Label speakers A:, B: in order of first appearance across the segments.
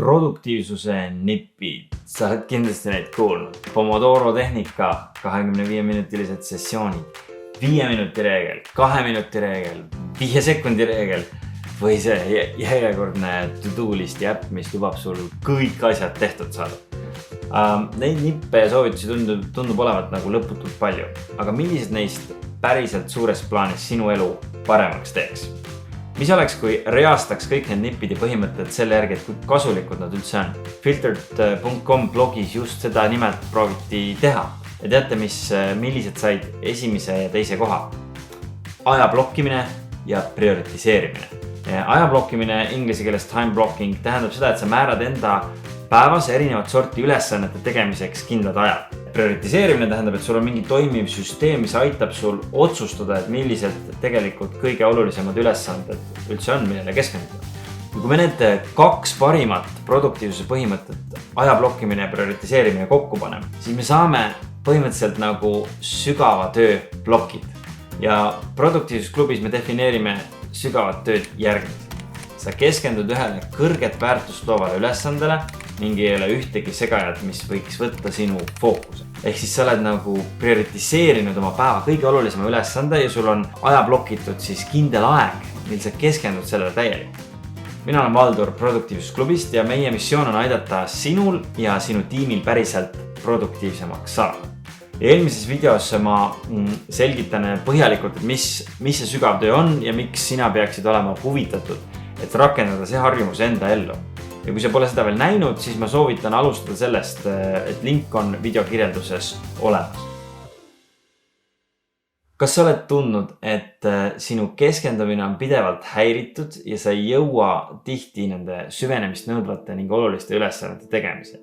A: produktiivsuse nipid, sa oled kindlasti neid kuulnud. Pomodoro tehnika, 25-minutilised sessioonid, 5 minuti reegel, 2 minuti reegel, 5 sekundi reegel või see järjekordne to-do listi äpp, mis lubab sul kõik asjad tehtud saada. Neid nippe ja soovitusi tundub olevat nagu lõputult palju, aga millised neist päriselt suures plaanis sinu elu paremaks teeks? Mis oleks, kui reastaks kõik need nipid ja põhimõtted selle järgi, et kui kasulikud nad üldse on? Filtered.com blogis just seda nimelt prooviti teha. Ja teate, millised said esimese ja teise koha? Aja blokkimine ja prioritiseerimine. Aja blokkimine, inglise keeles time blocking, tähendab seda, et sa määrad enda päevas erinevat sorti ülesannete tegemiseks kindlad ajad. Prioritiseerimine tähendab, et sul on mingi toimiv süsteem, mis aitab sul otsustada, et milliselt tegelikult kõige olulisemad ülesanded üldse on, millele keskenduda. Kui me need 2 parimat produktiivsuse põhimõtet, aja blokkimine ja prioritiseerimine kokku paneme, siis me saame põhimõtteliselt nagu sügava töö blokid. Ja produktiivsusklubis me defineerime sügavat tööd järgmiselt. Sa keskendud ühele kõrget väärtust loovale ülesandele ning ei ole ühtegi segajat, mis võiks võtta sinu fookuse. Ehk siis sa oled nagu prioritiseerinud oma päeva kõige olulisema ülesande ja sul on aja blokitud siis kindel aeg, mil sa keskendud sellele täielikult. Mina olen Valdur produktiivsusklubist ja meie missioon on aidata sinul ja sinu tiimil päriselt produktiivsemaks saada. Eelmises videos ma selgitan põhjalikult, et mis see sügav töö on ja miks sina peaksid olema huvitatud, et rakendada see harjumus enda ellu. Ja kui sa pole seda veel näinud, siis ma soovitan alustada sellest, et link on videokirjelduses olemas. Kas sa oled tundnud, et sinu keskendumine on pidevalt häiritud ja sa ei jõua tihti nende süvenemist nõudvate ning oluliste ülesannete tegemisel?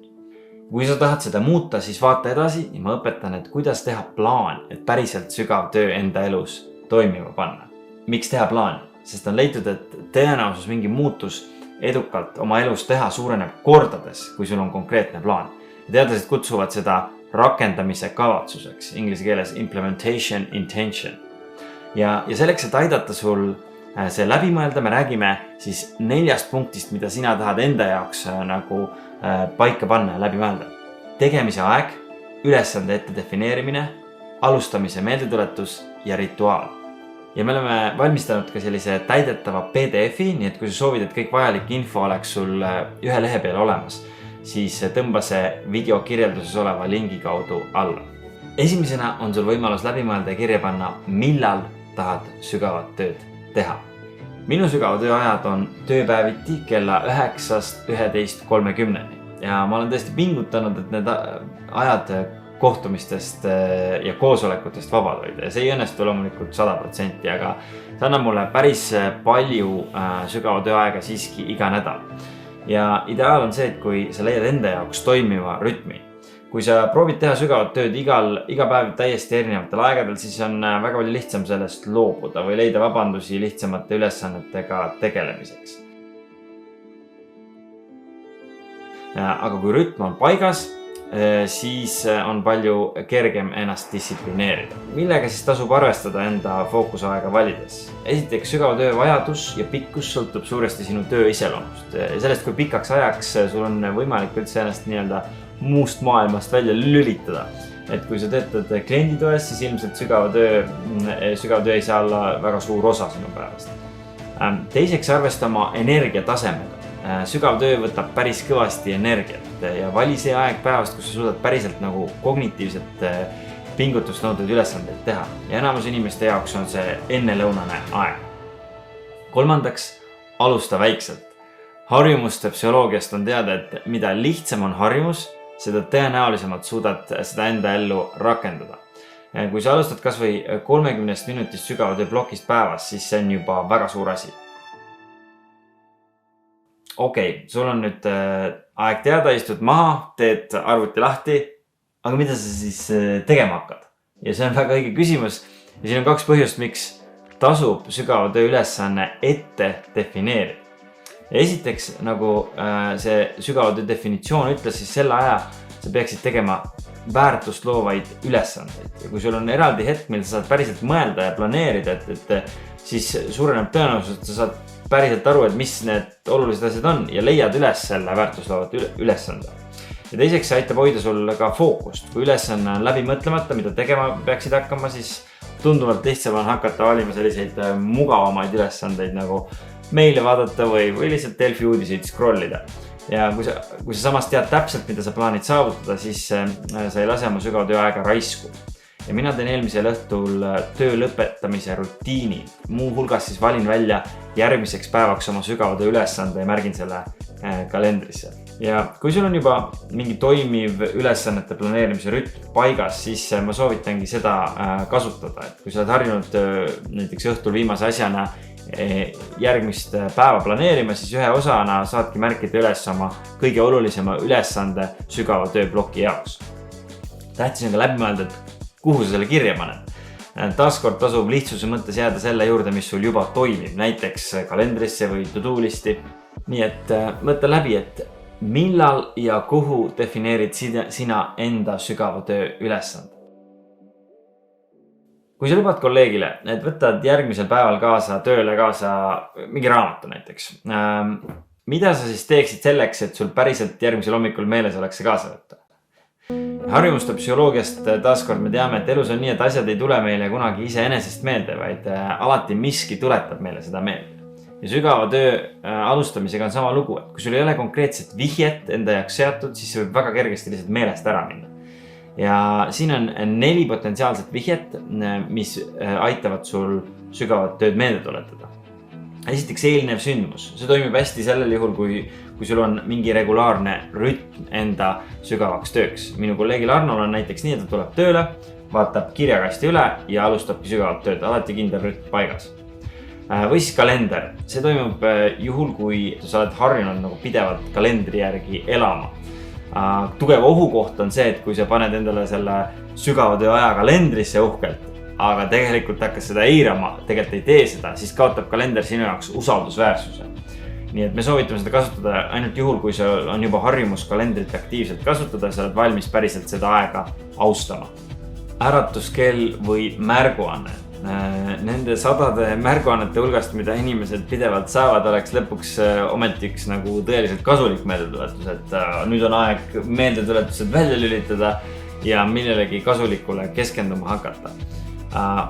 A: Kui sa tahad seda muuta, siis vaata edasi ja ma õpetan, et kuidas teha plaan, et päriselt sügav töö enda elus toimima panna. Miks teha plaan? Sest on leitud, et tõenäosus mingi muutus edukalt oma elus teha suureneb kordades, kui sul on konkreetne plaan. Teadlased kutsuvad seda rakendamise kavatsuseks, inglise keeles implementation intention. Ja selleks, et aidata sul see läbi mõelda, me räägime siis 4 punktist, mida sina tahad enda jaoks nagu paika panna ja läbi mõelda. Tegemise aeg, ülesande ette defineerimine, alustamise meeldetuletus ja rituaal. Ja me oleme valmistanud ka sellise täidetava PDF-i, nii et kui sa soovid, et kõik vajalik info oleks sul ühe lehe peal olemas, siis tõmba see video kirjelduses oleva lingi kaudu alla. Esimesena on sul võimalus läbi mõelda ja kirja panna, millal tahad sügavat tööd teha. Minu sügava tööajad on tööpäeviti kella 9-st 11:30 ja ma olen tõesti pingutanud, et need ajad kohtumistest ja koosolekutest vabad hoida. Ja see ei õnnestu loomulikult 100%, aga see annab mulle päris palju sügava tööaega siiski iga nädal. Ja ideaal on see, et kui sa leiad enda jaoks toimiva rütmi. Kui sa proovid teha sügavat tööd iga päev täiesti erinevatel aegadel, siis on väga palju lihtsam sellest loobuda või leida vabandusi lihtsamate ülesannetega tegelemiseks. Aga kui rütm on paigas, siis on palju kergem ennast distsiplineerida. Millega siis tasub arvestada enda fookusaega valides? Esiteks, sügava töö vajadus ja pikkus sõltub suuresti sinu töö iseloomust. Sellest, kui pikaks ajaks sul on võimalik üldse ennast nii-öelda muust maailmast välja lülitada. Et kui sa töötad klienditoes, siis ilmselt sügava töö ei saa olla väga suur osa sinu päevast. Teiseks, arvestama energia tasemega. Sügav töö võtab päris kõvasti energiat ja vali see aeg päevast, kus sa suudad päriselt nagu kognitiivset pingutust nõudeid ülesandeid teha. Ja enamus inimeste jaoks on see ennelõunane aeg. Kolmandaks, alusta väikselt. Harjumuste psühholoogiast on teada, et mida lihtsam on harjumus, seda tõenäolisemalt suudad seda enda ellu rakendada. Kui sa alustad kas või 30 minutist sügava töö blokist päevas, siis see on juba väga suur asi. Okei, sul on nüüd aeg teada, istud maha, teed arvuti lahti, aga mida sa siis tegema hakkad? Ja see on väga õige küsimus ja siin on 2 põhjust, miks tasub sügava töö ülesanne ette defineerida. Esiteks, nagu see sügava töö definitsioon ütles, siis selle aja sa peaksid tegema väärtust loovaid ülesandeid. Ja kui sul on eraldi hetk, mil sa saad päriselt mõelda ja planeerida, et siis suureneb tõenäosus, et sa saad päriselt aru, et mis need olulised asjad on ja leiad üles selle väärtusloovad ülesande. Ja teiseks see aitab hoida sul ka fookust. Kui ülesanne on läbi mõtlemata, mida tegema peaksid hakkama, siis tunduvalt lihtsam on hakata valima selliseid mugavamaid ülesandeid nagu meile vaadata või lihtsalt Delfi uudiseid scrollida. Ja kui sa samas tead täpselt, mida sa plaanid saavutada, siis sa ei lase oma sügava tööaega raisku. Ja mina teen eelmisel õhtul töö lõpetamise rutiini. Muu hulgas siis valin välja järgmiseks päevaks oma sügava töö ülesande ja märgin selle kalendrisse. Ja kui sul on juba mingi toimiv ülesannete planeerimise rütm paigas, siis ma soovitangi seda kasutada. Et kui sa oled harjunud näiteks õhtul viimase asjana järgmist päeva planeerima, siis ühe osana saadki märkida üles oma kõige olulisema ülesande sügava tööbloki jaoks. Tähtis on ka läbi mõelda, et kuhu sa selle kirja paned. Taaskord tasub lihtsuse mõttes jääda selle juurde, mis sul juba toimib, näiteks kalendrisse või to-do listi. Nii et mõtle läbi, et millal ja kuhu defineerid sina enda sügava töö ülesande. Kui sa lubad kolleegile, et võtad järgmisel päeval tööle kaasa mingi raamatu näiteks, mida sa siis teeksid selleks, et sul päriselt järgmisel hommikul meeles oleks see kaasa võtta? Harjumuste psühholoogiast taaskord me teame, et elus on nii, et asjad ei tule meile kunagi iseenesest meelde, vaid alati miski tuletab meile seda meelde. Ja sügava töö alustamisega on sama lugu, et kui sul ei ole konkreetset vihjet enda jaoks seatud, siis see võib väga kergesti lihtsalt meelest ära minna. Ja siin on 4 potentsiaalset vihjet, mis aitavad sul sügavat tööd meelde tuletada. Esiteks eelnev sündmus. See toimib hästi sellel juhul, kui sul on mingi regulaarne rütm enda sügavaks tööks. Minu kolleegil Arnol on näiteks nii, et ta tuleb tööle, vaatab kirjakasti üle ja alustabki sügavat tööd. Alati kindel rütm paigas. Või siis kalender. See toimub juhul, kui sa oled harjunud nagu pidevalt kalendri järgi elama. Tugev ohukoht on see, et kui sa paned endale selle sügava töö aja kalendrisse uhkelt, aga tegelikult hakkas seda eirama, tegelikult ei tee seda, siis kaotab kalender sinu jaoks usaldusväärsuse. Nii et me soovitame seda kasutada ainult juhul, kui sul on juba harjumus kalendrit aktiivselt kasutada, sa oled valmis päriselt seda aega austama. Äratuskell või märguanne. Nende sadade märguannete hulgast, mida inimesed pidevalt saavad, oleks lõpuks ometiks nagu tõeliselt kasulik meeldetuletus, et nüüd on aeg meeldetuletused välja lülitada ja millelegi kasulikule keskenduma hakata.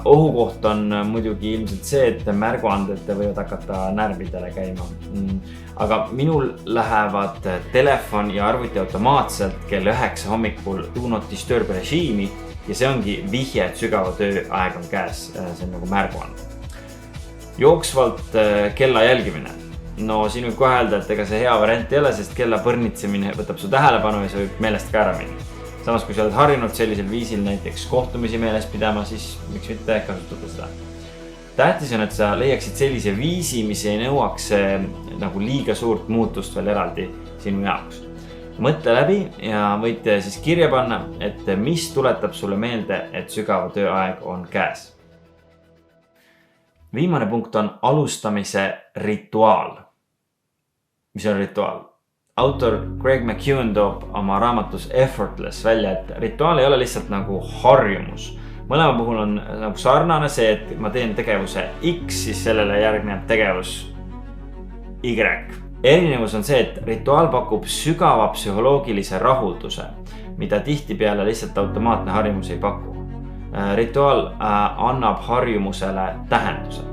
A: Ohukoht on muidugi ilmselt see, et märguanded võivad hakata närvidele käima. Aga minul lähevad telefon ja arvuti automaatselt kell 9 hommikul do not disturb režiimi ja see ongi vihje, et sügava töö aeg on käes. See on nagu märguand. Jooksvalt kella jälgimine. No siin võib kohe öelda, et ega see hea variant ei ole, sest kella põrnitsemine võtab su tähelepanu ja see võib meelest ka ära minna. Samas, kui sa oled harjunud sellisel viisil näiteks kohtumisi meeles pidama, siis miks mitte kasutada seda. Tähtis on, et sa leiaksid sellise viisi, mis ei nõuaks nagu liiga suurt muutust veel eraldi sinu jaoks. Mõtle läbi ja võite siis kirja panna, et mis tuletab sulle meelde, et sügava tööaeg on käes. Viimane punkt on alustamise rituaal. Mis on rituaal? Autor Greg McKeown toob oma raamatus Effortless välja, et rituaal ei ole lihtsalt nagu harjumus. Mõlema puhul on nagu sarnane see, et ma teen tegevuse X, siis sellele järgneb tegevus Y. Erinevus on see, et rituaal pakub sügava psühholoogilise rahulduse, mida tihtipeale lihtsalt automaatne harjumus ei paku. Rituaal annab harjumusele tähenduse.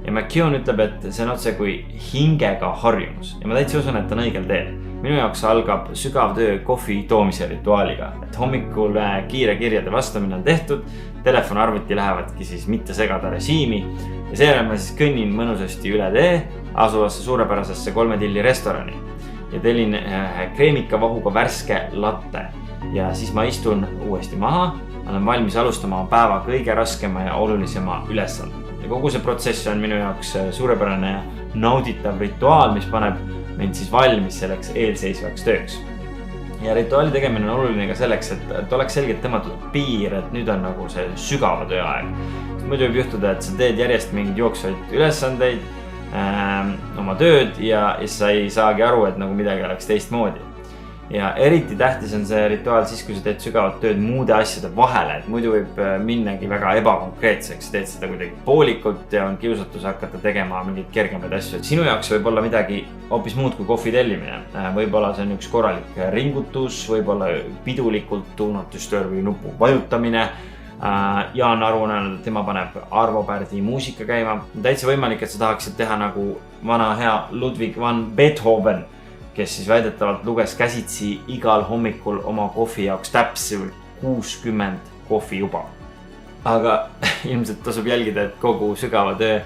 A: Ja McKeown ütleb, et see on otse kui hingega harjumus ja ma täitsa usun, et on õigel teel. Minu jaoks algab sügav töö kohvi toomise rituaaliga, et hommikul kiire kirjade vastamine on tehtud, telefon arvuti lähevadki siis mitte segada režiimi ja seejärel ma siis kõnnin mõnusasti üle tee asuvasse suurepärasesse 3 tilli restorani ja tellin kreemika vahuga värske latte ja siis ma istun uuesti maha, olen valmis alustama päeva kõige raskema ja olulisema ülesande. Ja kogu see protsess on minu jaoks suurepärane ja nauditav rituaal, mis paneb mind siis valmis selleks eelseisvaks tööks. Ja rituaali tegemine on oluline ka selleks, et oleks selgelt tõmmatud piir, et nüüd on nagu see sügava tööaeg. Muidu võib juhtuda, et sa teed järjest mingeid jooksvaid ülesandeid, oma tööd ja sa ei saagi aru, et nagu midagi oleks teistmoodi. Ja eriti tähtis on see rituaal siis, kui sa teed sügavat tööd muude asjade vahele, et muidu võib minnagi väga ebakonkreetseks, teed seda kuidagi poolikult ja on kiusatus hakata tegema mingeid kergemaid asju. Sinu jaoks võib olla midagi hoopis muud kui kohvi tellimine. Võib-olla see on üks korralik ringutus, võib-olla pidulikult tuunatustöör või nupu vajutamine. Jaan Aru on öelnud, et tema paneb Arvo Pärdi muusika käima. Täitsa võimalik, et sa tahaksid teha nagu vana hea Ludwig van Beethoven, kes siis väidetavalt luges käsitsi igal hommikul oma kohvi jaoks täpselt 60 kohvi juba. Aga ilmselt tasub jälgida, et kogu sügava töö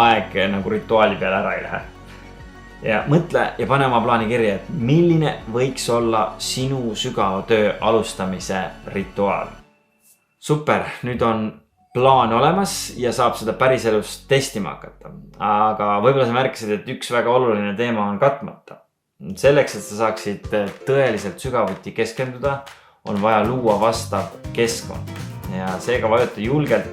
A: aeg nagu rituaali peale ära ei lähe. Ja mõtle ja pane oma plaani kirja, et milline võiks olla sinu sügava töö alustamise rituaal. Super, nüüd on plaan olemas ja saab seda päriselus testima hakata. Aga võib-olla sa märkisid, et üks väga oluline teema on katmata. Selleks, et sa saaksid tõeliselt sügavuti keskenduda, on vaja luua vastav keskkond. Ja seega vajuta julgelt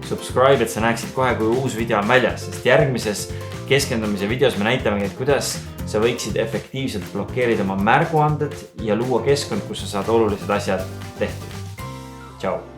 A: subscribe, et sa näeksid kohe, kui uus video on väljas, sest järgmises keskendumise videos me näitamegi, et kuidas sa võiksid efektiivselt blokeerida oma märguanded ja luua keskkond, kus sa saad olulised asjad tehtud. Tšau!